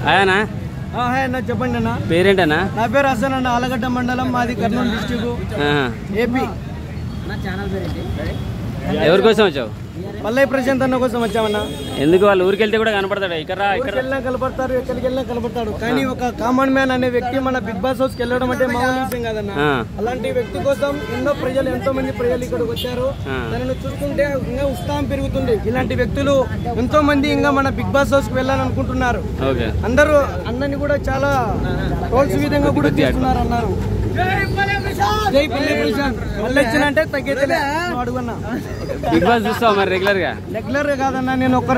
అయ్యానా అన్న చెప్పండి అన్న. పేరేంటన్నా? నా పేరు హసన్ అన్న, ఆలగడ్డ మండలం, మాది కర్నూలు డిస్ట్రిక్ట్, ఏపీ. ఎవరి కోసం వచ్చావు? పల్లవి ప్రశాంత్ అన్న కోసం వచ్చామన్నా. ఎందుకు? వాళ్ళు ఊరికి వెళ్తే కూడా కనపడతాడు, ఇక్కడ వెళ్ళినా కనపడతారు, ఎక్కడికి వెళ్ళినా కనపడతాడు. కానీ ఒక కామన్ మ్యాన్ అనే వ్యక్తి మన బిగ్ బాస్ హౌస్ కి వెళ్ళడం అంటే మామూలు విషయం కాదన్న. అలాంటి వ్యక్తి కోసం ఎంతో మంది ప్రజలు ఇక్కడికి వచ్చారు. తనను చూస్తుంటే ఇంకా ఉత్సాహం పెరుగుతుంది. ఇలాంటి వ్యక్తులు ఎంతో మంది ఇంకా మన బిగ్ బాస్ హౌస్ కి వెళ్ళాలనుకుంటున్నారు. అందరూ అన్నని కూడా చాలా రోల్స్ విధంగా కూడా చేస్తున్నారు అన్నారు. జై పల్లవి ప్రశాంత్ మళ్ళీ ఇచ్చినంటే తగ్గేతలే అడుగున్నా. బిగ్ బాస్ చూస్తావు మరి రెగ్యులర్ గా? రెగ్యులర్ గా కాదన్నా, నేను ఒక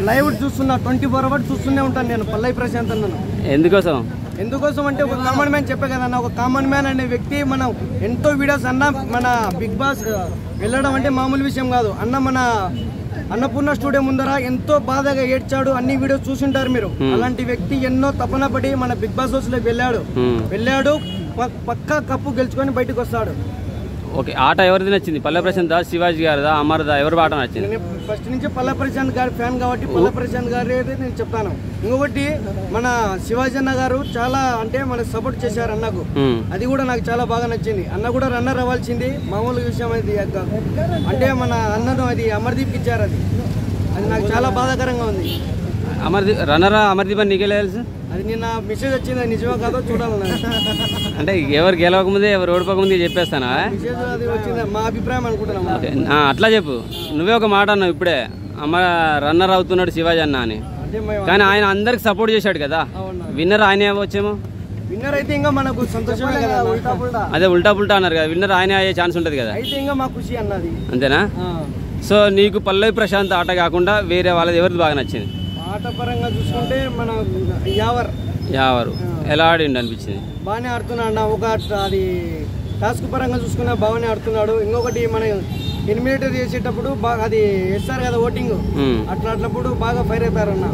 లైవ్ చూస్తున్నా, 24 hours చూస్తూనే ఉంటాను నేను పల్లవి ప్రశాంత్ అన్నను. ఎందుకోసం అంటే ఒక కామన్ మ్యాన్ చెప్పే కదన్నా, ఒక కామన్ మ్యాన్ అనే వ్యక్తి మనం ఎంతో వీడియోస్ అన్న మన బిగ్ బాస్ వెళ్ళడం అంటే మామూలు విషయం కాదు అన్న. మన అన్నపూర్ణ స్టూడియో ముందర ఎంతో బాధగా ఏడ్చాడు, అన్ని వీడియోస్ చూసింటారు మీరు. అలాంటి వ్యక్తి ఎన్నో తపన పడి మన బిగ్ బాస్ హౌస్ లో వెళ్ళాడు, పక్కా కప్పు గెలుచుకొని బయటకు వస్తాడు. ఓకే, ఆట ఎవరిది నచ్చింది? పల్లవి ప్రశాంత్, శివాజీ గారిదా, అమర్దా, ఎవరి ఆట నచ్చింది? నేను ఫస్ట్ నుంచి పల్లవి ప్రశాంత్ గారి ఫ్యాన్ కాబట్టి పల్లవి ప్రశాంత్ గారి నేను చెప్తాను. ఇంకొకటి మన శివాజీ అన్న గారు చాలా అంటే మనకు సపోర్ట్ చేశారు అన్నకు, అది కూడా నాకు చాలా బాగా నచ్చింది. అన్న కూడా రన్నర్ అవ్వాల్సింది, మామూలు విషయం అది. అంటే మన అన్నను అది అమర్దీప్ ఇచ్చారు, అది నాకు చాలా బాధాకరంగా ఉంది. అమర్దీప్ అని నీకే తెలుసు? అది నిన్న మెసేజ్ వచ్చింది, నిజమో కాదో చూడాలన్నా. అంటే ఎవరు గెలవకముందే ఎవరు ఓడిపోకముందే చెప్పేస్తానా? మెసేజ్ అది వచ్చింది, మా అభిప్రాయం అనుకుంటున్నాం. అట్లా చెప్పు. నువ్వే ఒక మాట అన్నావు ఇప్పుడే, రన్నర్ అవుతున్నాడు శివాజీ అన్న అని. కానీ ఆయన అందరికి సపోర్ట్ చేశాడు కదా, విన్నర్ ఆయన వచ్చేమో. విన్నర్ అయితే ఇంకా మనకు సంతోషమే కదా. అదే ఉల్టా పుల్టా అన్నారు కదా, విన్నర్ ఆయన అయ్యే ఛాన్స్ ఉంటది కదా. అయితే ఇంకా మా ఖుషి అన్నది. అంతేనా? సో నీకు పల్లవి ప్రశాంత్ ఆట కాకుండా వేరే వాళ్ళది ఎవరిది బాగా నచ్చింది? ఆట పరంగా చూసుకుంటే మన యావరు ఎలా ఆడిండు అనిపించింది? బాగానే ఆడుతున్నాడు అన్న. ఒక అది టాస్క్ పరంగా చూసుకున్నా బాగానే ఆడుతున్నాడు. ఇంకొకటి మన ఎలిమినేటర్ చేసేటప్పుడు బాగా అది వేస్తారు కదా ఓటింగ్, అట్లప్పుడు బాగా ఫైర్ అవుతారు అన్న.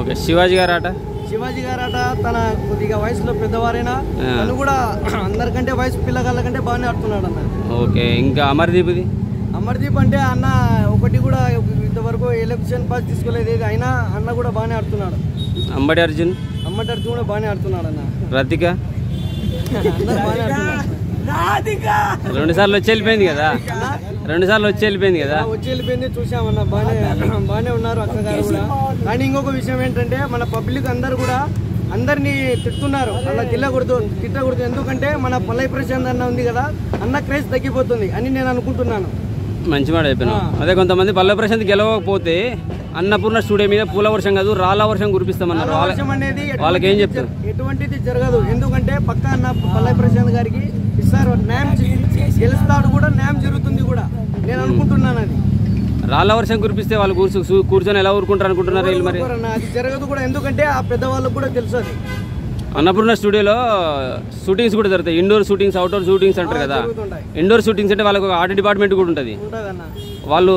ఓకే, శివాజీ గారు ఆట? శివాజీ గారు ఆట తన కొద్దిగా వయసులో పెద్దవారైనా తను కూడా అందరికంటే వయసు పిల్లగాళ్ళ కంటే బాగానే ఆడుతున్నాడు అన్న. ఓకే, ఇంకా అమర్దీప్ అంటే అన్న ఒకటి కూడా ఇంతవరకు ఎలక్షన్ పాస్ తీసుకోలేదు, అయినా అన్న కూడా బాగానే ఆడుతున్నాడు. అంబటి అర్జున్ కూడా బాగానే ఆడుతున్నాడు అన్న. రతిక 2 సార్లు వచ్చి వెళ్ళిపోయింది కదా, వచ్చి వెళ్ళిపోయింది చూసామన్న. బాగానే ఉన్నారు అక్క గారు కూడా. కానీ ఇంకొక విషయం ఏంటంటే మన పబ్లిక్ అందరు కూడా అందరినీ తిట్టున్నారు, అలా తిట్టకూడదు. ఎందుకంటే మన పల్లవి ప్రశాంత్ అన్న ఉంది కదా, అన్న క్రేజ్ తగ్గిపోతుంది అని నేను అనుకుంటున్నాను. మంచి మాట చెప్పినా. అదే కొంతమంది పల్లవి ప్రశాంత్ గెలవకపోతే అన్నపూర్ణ స్టూడియో మీద పూల వర్షం కాదు రాళ్ళ వర్షం కురిపిస్తామన్నారు. వాళ్ళకి ఏం చెప్తారు? ఎటువంటిది జరగదు. ఎందుకంటే పక్క అన్న పల్లవి ప్రశాంత్ గారికి ఇస్తారు, న్యాయం గెలుస్తాడు కూడా, న్యాయం జరుగుతుంది కూడా నేను అనుకుంటున్నాను. అది రాళ్ళ వర్షం కురిపిస్తే వాళ్ళు కూర్చొని ఎలా ఊరుకుంటారు అనుకుంటున్నారు వీళ్ళు? మరి అది జరగదు కూడా, ఎందుకంటే ఆ పెద్దవాళ్ళకు కూడా తెలుసు. అది అన్నపూర్ణ స్టూడియోలో షూటింగ్స్ కూడా జరుగుతాయి, ఇండోర్ షూటింగ్స్, అవుట్డోర్ షూటింగ్స్ అంటారు కదా. ఇండోర్ షూటింగ్స్ అంటే వాళ్ళకి ఒక ఆర్ట్ డిపార్ట్మెంట్ కూడా ఉంటుంది. వాళ్ళు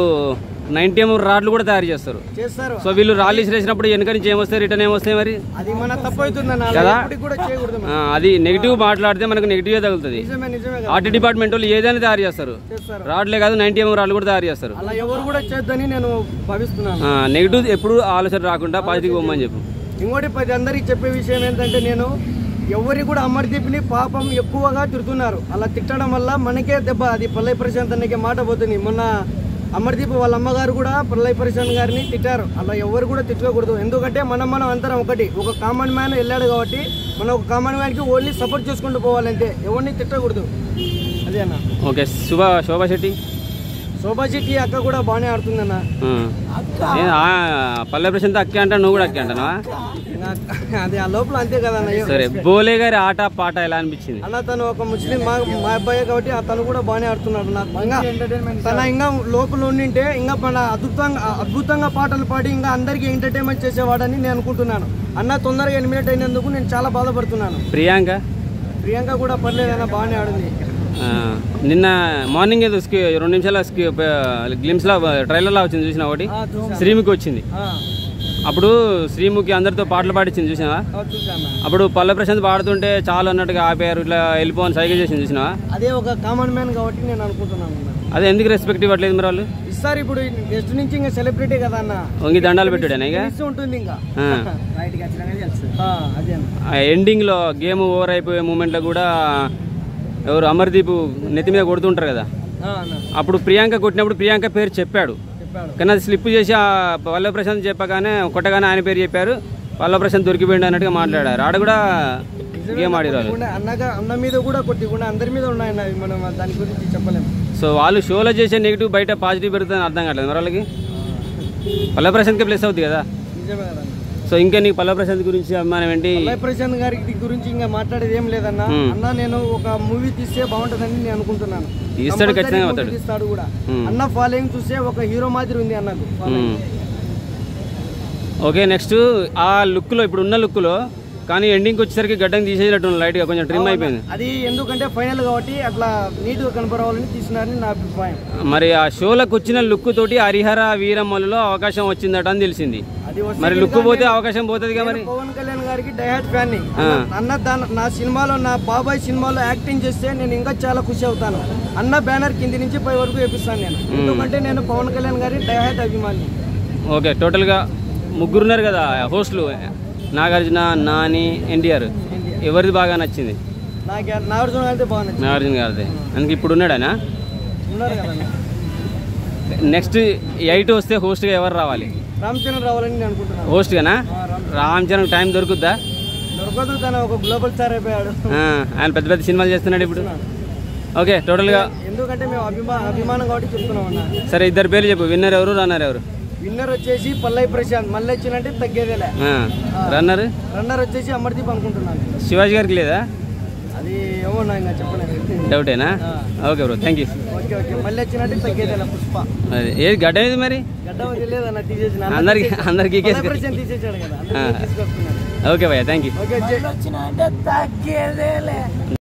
90mm రాడ్లు కూడా తయారు చేస్తారు. సో వీళ్ళు రాళ్ళు ఇసిరేసినప్పుడు వెనక నుంచి ఏమొస్తాయి, రిటర్న్ ఏమొస్తాయి మరి? అది మన తప్పు అవుతుంది కదా. అది నెగిటివ్ మాట్లాడితే మనకు నెగిటివ్ తగులుతుంది. ఆర్ట్ డిపార్ట్మెంట్ వాళ్ళు ఏదైనా తయారు చేస్తారు, రాడ్లే కాదు 90mm రాడ్లు కూడా తయారు చేస్తారు. నెగిటివ్ ఎప్పుడు ఆలోచన రాకుండా పాజిటివ్ పోమని చెప్పు. ఇంకోటి 10 అందరికి చెప్పే విషయం ఏంటంటే, నేను ఎవరి కూడా అమర్దీప్ని పాపం ఎక్కువగా తిడుతున్నారు. అలా తిట్టడం వల్ల మనకే దెబ్బ. అది పల్లవి ప్రశాంత్ అన్నకే మాట పోతుంది. మొన్న అమర్దీప్ వాళ్ళ అమ్మగారు కూడా పల్లవి ప్రశాంత్ గారిని తిట్టారు. అలా ఎవరు కూడా తిట్టకూడదు. ఎందుకంటే మనం అందరం ఒకటి, ఒక కామన్ మ్యాన్ వెళ్ళాడు కాబట్టి మనం ఒక కామన్ మ్యాన్కి ఓన్లీ సపోర్ట్ చేసుకుంటూ పోవాలంటే, ఎవరిని తిట్టకూడదు. అదే అన్న. ఓకే, శోభా శెట్టి అక్క కూడా బాగానే ఆడుతుందన్న. పల్లవి ప్రశాంత్ అక్క అంటా, నువ్వు కూడా అక్క అంటావా? అది ఆ లోపల అంతే కదా. సరే, బోలే గారి ఆట పాట ఎలా అనిపించింది అన్న? తను ఒక ముస్లిం మా అబ్బాయి కాబట్టి తను కూడా బాగానే ఆడుతున్నాడు. నాకు తన ఇంకా లోపల ఉండింటే ఇంకా మన అద్భుతంగా పాటలు పాడి ఇంకా అందరికి ఎంటర్టైన్మెంట్ చేసేవాడని నేను అనుకుంటున్నాను. అన్న తొందరగా ఎలిమినేట్ అయినందుకు నేను చాలా బాధపడుతున్నాను. ప్రియాంక కూడా పర్లేదన్న, బాగానే ఆడింది. నిన్న మార్నింగ్ ఏదో 2 నిమిషాల గ్లిమ్స్ లా ట్రైలర్ లా వచ్చింది చూసినా? ఒకటి శ్రీముఖి వచ్చింది, అప్పుడు శ్రీముఖి అందరితో పాటలు పాడించింది చూసినావా? అప్పుడు పల్లవి ప్రశాంత్ పాడుతుంటే చాలు అన్నట్టుగా ఆపారు, ఇట్లా వెళ్ళిపోని సైకిల్ చేసింది చూసినావా? అదే ఒక కామన్ మ్యాన్ కాబట్టి నేను అనుకుంటున్నాను. అదే ఎందుకు రెస్పెక్ట్ ఇవ్వట్లేదు మరి వాళ్ళు? ఈసారి ఇప్పుడు నెక్స్ట్ నుంచి ఇంకా సెలబ్రిటీ కదా అన్న, వంగి దండాలు పెట్టుడేనా ఇక ఉంటుంది ఇంకా ఎండింగ్ లో గేమ్ ఓవర్ అయిపోయే మూమెంట్ లో కూడా ఎవరు అమర్దీప్ నెత్తి మీద కొడుతుంటారు కదా, అప్పుడు ప్రియాంక కొట్టినప్పుడు ప్రియాంక పేరు చెప్పాడు కానీ అది స్లిప్ చేసి పల్లవి ప్రశాంత్ చెప్పగానే కొట్టగానే ఆయన పేరు చెప్పారు, పల్లవి ప్రశాంత్ దొరికిపోయింది అన్నట్టుగా మాట్లాడారు. ఆడ కూడా గేమ్ ఆడిరారు. అన్న మీద కూడా కొట్టి అందరి మీద ఉన్నాయన్న, మనం దాని గురించి చెప్పలేము. సో వాళ్ళు షోలో చేసే నెగిటివ్ బయట పాజిటివ్ పెరుగుతుందని అర్థం కావట్లేదు మరి వాళ్ళకి. పల్లవి ప్రశాంత్కి ప్లేస్ అవుతుంది కదా. సో ఇంకా నీకు పల్లవి ప్రశాంత్ గురించి అభిమానం ఏంటి? పల్లవి ప్రశాంత్ గారి గురించి ఇంకా మాట్లాడేది ఏం లేదన్న. అన్న నేను ఒక మూవీ తీస్తే బాగుంటుందని నేను అనుకుంటున్నాను. తీస్తాడు, ఖచ్చితంగా తీస్తాడు కూడా. అన్న ఫాలోయింగ్ చూస్తే ఒక హీరో మాదిరి ఉంది అన్నకు. ఓకే, నెక్స్ట్ ఆ లుక్ లో ఇప్పుడు ఉన్న లుక్ లో కానీ ఎండింగ్ వచ్చేసరికి గడ్డం తీసేటట్టు లైట్ గా కొంచెం ట్రిమ్ అయిపోయింది. అది ఎందుకంటే ఫైనల్ కాబట్టి అట్లా నీట్ గా కనపరావాలని తీసినారని నా అభిప్రాయం. మరి ఆ షోలకు వచ్చిన లుక్ తోటి హరిహర వీరమ్మలలో అవకాశం వచ్చిందట అని తెలిసింది. మరి లుక్ పోతే అవకాశం పోతుంది కదా. మరి పవన్ కళ్యాణ్ గారికి డైహార్ట్ ఫ్యాన్ ని అన్న నా సినిమాలో నా బాబాయ్ సినిమాలో యాక్టింగ్ చేస్తే నేను ఇంకా చాలా ఖుషి అవుతాను. అన్న బ్యానర్ కింది నుంచి పై వరకు వేపిస్తాను నేను, ఎందుకంటే నేను పవన్ కళ్యాణ్ గారి డైహార్ట్ అభిమాని. ఓకే, టోటల్ గా ముగ్గురున్నారు కదా హోస్టులు, నాగార్జున, నాని, ఎన్టీఆర్, ఎవరిది బాగా నచ్చింది? నాగార్జున గారిది బాగా నచ్చింది. నాగార్జున గారిది అందుకే ఇప్పుడు ఉన్నాడనా? ఉన్నారు కదా. నెక్స్ట్ 8 వస్తే హోస్ట్ గా ఎవరు రావాలి? రామ్ చరణ్ రావాలని నేను అనుకుంటున్నాను. హోస్ట్ గానా? రామ్ చరణ్ టైం దొరుకుద్దా? దొరకదు, తను ఒక గ్లోబల్ స్టార్ అయిపోయాడు. ఆయన పెద్ద పెద్ద సినిమాలు చేస్తున్నాడు ఇప్పుడు. ఓకే, టోటల్ గా ఎందుకంటే మేము అభిమానం కాబట్టి చెప్తున్నాం అన్న. సరే, ఇద్దరు పేర్లు చెప్పు. విన్నర్ ఎవరు, రన్నర్ ఎవరు? విన్నర్ వచ్చేసి పల్లవి ప్రశాంత్, మళ్ళీ వచ్చినంటే తగ్గేదేలే. రన్నర్ వచ్చేసి అమర్దీప్ అనుకుంటున్నాను. శివాజీ గారికి లేదా? అది ఏమో నా ఇంకా చెప్పలేదు. డౌటేనా? Okay bro, thank you. Okay, మళ్ళీ వచ్చినట్టే తగ్గేదేలే. పుష్ప ఏది గడ్డ ఏది మరి? గడ్డ తెలియదన్న, తీసేసి అందరికి తీసేసాడు కదా. ఓకే భయ్యా, థ్యాంక్ యూ. ఓకే, వచ్చిన అంటే తగ్గేదేలే.